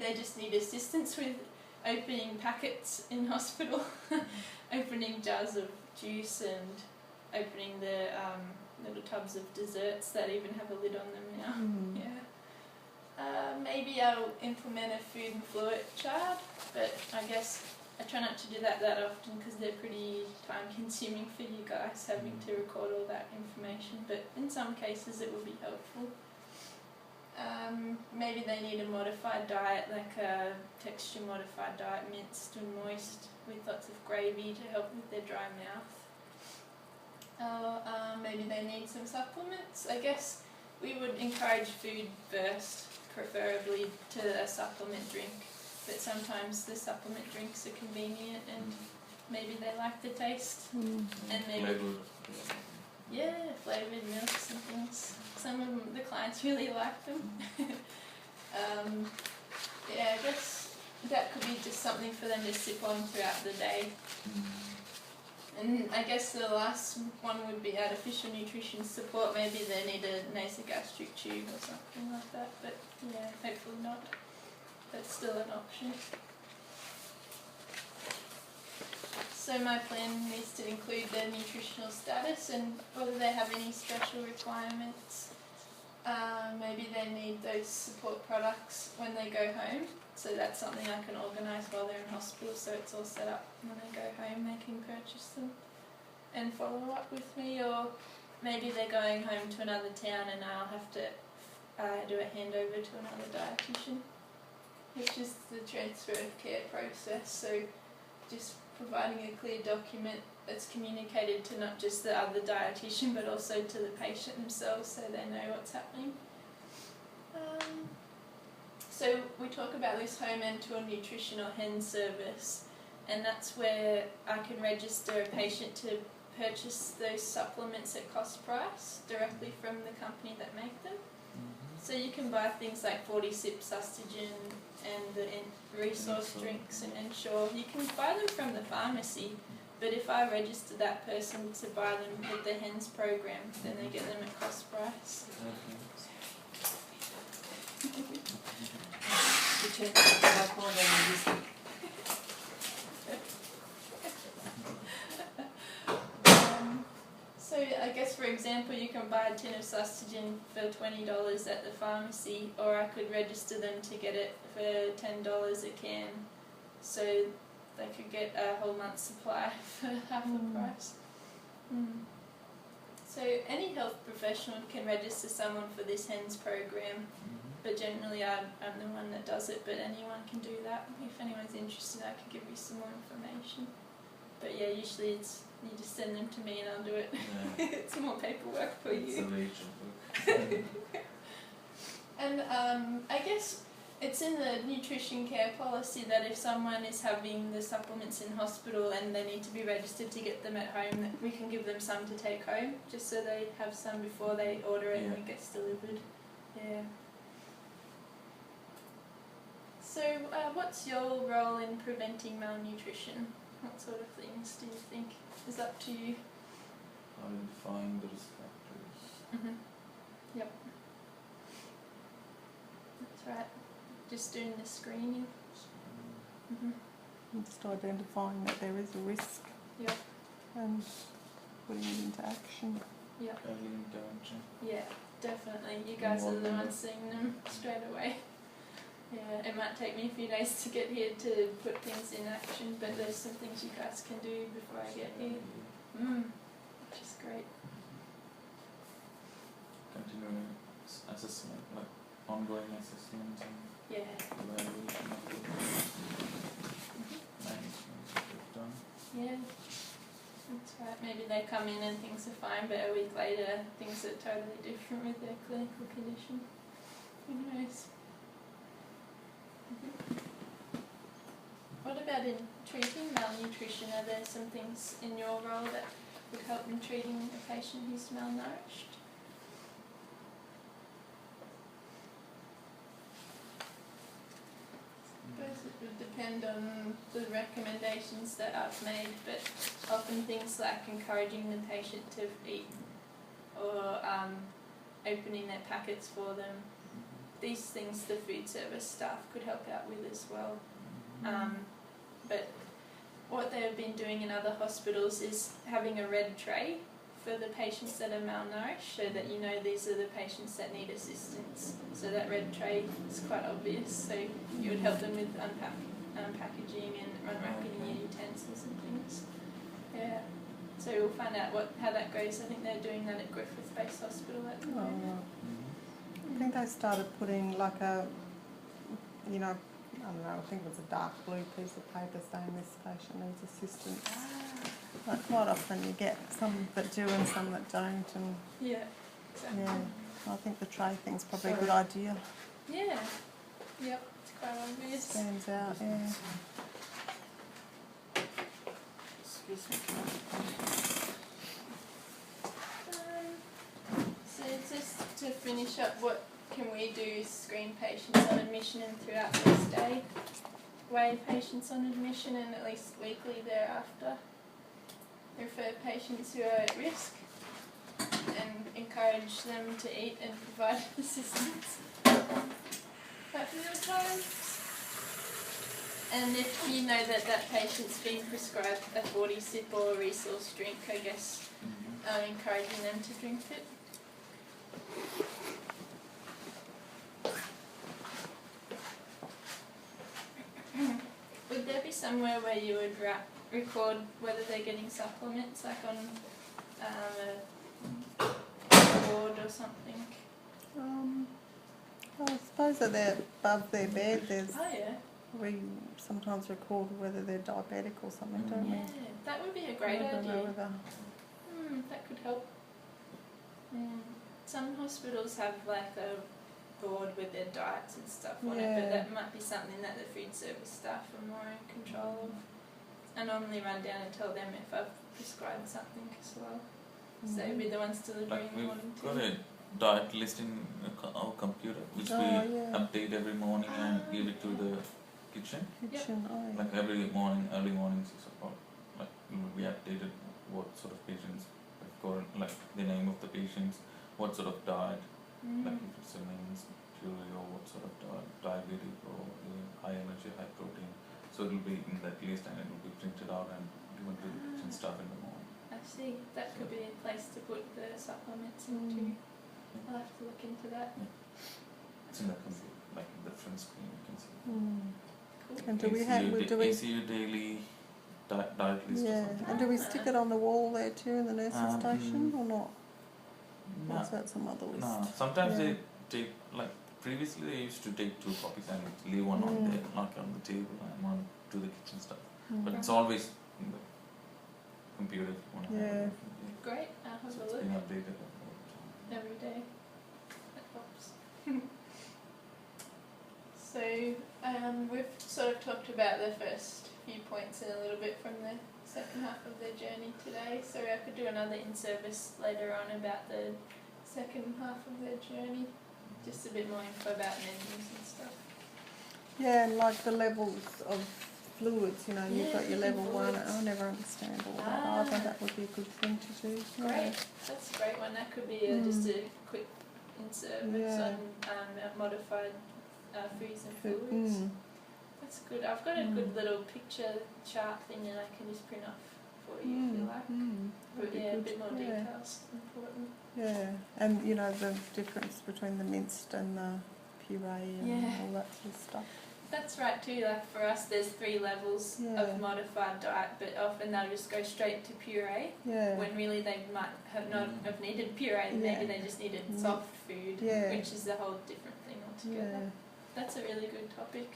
they just need assistance with opening packets in hospital, opening jars of juice and opening the little tubs of desserts that even have a lid on them now. Yeah. Maybe I'll implement a food and fluid chart, but I guess I try not to do that often because they're pretty time consuming for you guys having to record all that information, but in some cases it will be helpful. Maybe they need a modified diet, like a texture modified diet, minced and moist with lots of gravy to help with their dry mouth. Maybe they need some supplements. I guess we would encourage food first, preferably to a supplement drink, but sometimes the supplement drinks are convenient and maybe they like the taste. And maybe flavoured milks and things. Some of them, the clients really like them. I guess that could be just something for them to sip on throughout the day. And I guess the last one would be artificial nutrition support. Maybe they need a nasogastric tube or something like that, but yeah, hopefully not. That's still an option. So my plan needs to include their nutritional status and whether they have any special requirements. Maybe they need those support products when they go home. So that's something I can organise while they're in hospital, so it's all set up when they go home, they can purchase them and follow up with me. Or maybe they're going home to another town and I'll have to do a handover to another dietitian, which is the transfer of care process. So just providing a clear document that's communicated to not just the other dietitian but also to the patient themselves so they know what's happening. So we talk about this home end-to-end nutritional HEN service, and that's where I can register a patient to purchase those supplements at cost price directly from the company that make them. So you can buy things like 40-sip Sustagen and the resource drinks and Ensure. You can buy them from the pharmacy, but if I register that person to buy them with the HENS program, then they get them at cost price. So I guess, for example, you can buy a tin of Sustagen for $20 at the pharmacy, or I could register them to get it for $10 a can, so they could get a whole month's supply for half the price. So any health professional can register someone for this HENS program, but generally I'm the one that does it, but anyone can do that. If anyone's interested, I could give you some more information. But yeah, usually you just send them to me and I'll do it. Yeah. It's more paperwork for you. And I guess it's in the nutrition care policy that if someone is having the supplements in hospital and they need to be registered to get them at home, that we can give them some to take home, just so they have some before they order it and it gets delivered. Yeah. So what's your role in preventing malnutrition? What sort of things do you think is up to you? Identifying the risk factors. Yep. That's right. Just doing the screening. Just identifying that there is a risk. Yep. And putting it into action. Yep. Early intervention. Yeah, definitely. You guys are the ones seeing them straight away. Yeah, it might take me a few days to get here to put things in action, but there's some things you guys can do before I get here. Which is great. Continuing assessment, like ongoing assessment and evaluation of the management that we've done. Yeah, that's right. Maybe they come in and things are fine, but a week later things are totally different with their clinical condition. Who knows? What about in treating malnutrition? Are there some things in your role that would help in treating a patient who's malnourished? I suppose it would depend on the recommendations that I've made, but often things like encouraging the patient to eat or opening their packets for them, these things the food service staff could help out with as well. But what they've been doing in other hospitals is having a red tray for the patients that are malnourished, so that you know these are the patients that need assistance. So that red tray is quite obvious, so you would help them with packaging and unwrapping your utensils and things. Yeah. So we'll find out how that goes. I think they're doing that at Griffith Base Hospital at the moment. I think they started putting like a, you know, I don't know, I think it was a dark blue piece of paper saying this patient needs assistance. Like quite often you get some that do and some that don't, and yeah, exactly. Yeah, I think the tray thing's probably a good idea. Yeah, yep, it's quite obvious. Stands out, yeah. Excuse me. So just to finish up, what can we do is screen patients on admission and throughout their stay, weigh patients on admission and at least weekly thereafter, refer patients who are at risk and encourage them to eat and provide assistance at meal times. And if you know that that patient's been prescribed a 40 sip or a resource drink, I guess encouraging them to drink it. Would there be somewhere where you would record whether they're getting supplements, like on a board or something? I suppose that they're above their bed. We sometimes record whether they're diabetic or something, don't we? Yeah, that would be a great I don't know idea. whether That could help. Some hospitals have like a board with their diets and stuff on it, but that might be something that the food service staff are more in control of. I normally run down and tell them if I've prescribed something as well. So they'd be the ones delivering Like the morning we've got a diet list in our computer, which we update every morning and give it to the kitchen. Like every morning, early morning, 6 o'clock, like it will be updated what sort of patients have got, like the name of the patients, what sort of diet, like if it's a means purely or what sort of diabetic or high energy, high protein. So it will be in that list and it will be printed out and given to the kitchen staff in the morning. I see. That could be a place to put the supplements into. I'll have to look into that. It's in the computer, like in the front screen you can see. Cool. And do we have ACU daily diet list or something? and do we stick it on the wall there too in the nurses' station or not? No. Or is that some other list? No, sometimes they take, like previously they used to take 2 copies and leave one on there, like on the table and one to the kitchen staff. But it's always in the computer if you want to have a look. Great, I'll have So a it's look been updated all the time. every day. That helps. So we've sort of talked about the first few points and a little bit from the second half of their journey today. So I could do another in-service later on about the second half of their journey. Just a bit more info about menus and stuff. Yeah, and like the levels of fluids, you know, you've got your level fluids. 1. I never understand all that either. That would be a good thing to do. Great, that's a great one. That could be just a quick in-service on modified foods and fluids. That's good. I've got a good little picture chart thing that I can just print off for you if you like. But yeah, a bit more details important. Yeah, and you know the difference between the minced and the puree and all that sort of stuff. That's right too. Like for us, there's 3 levels of modified diet, but often they'll just go straight to puree. When really they might have not have needed puree. Maybe they just needed soft food, which is a whole different thing altogether. That's a really good topic.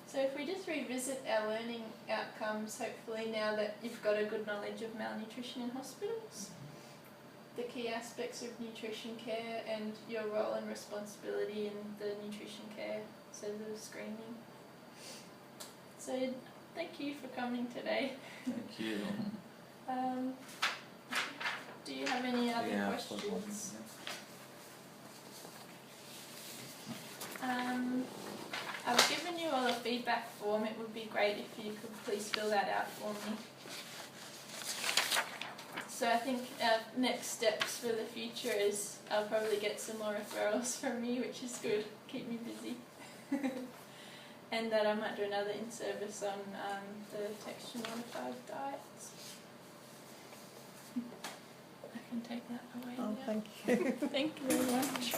So if we just revisit our learning outcomes, hopefully now that you've got a good knowledge of malnutrition in hospitals, the key aspects of nutrition care and your role and responsibility in the nutrition care, so the screening. So thank you for coming today. Thank you. Do you have any other questions? I've given you all a feedback form. It would be great if you could please fill that out for me. So I think our next steps for the future is I'll probably get some more referrals from you, which is good, keep me busy. And that I might do another in-service on the texture modified diets. I can take that away Oh, now. thank you. Thank you very much.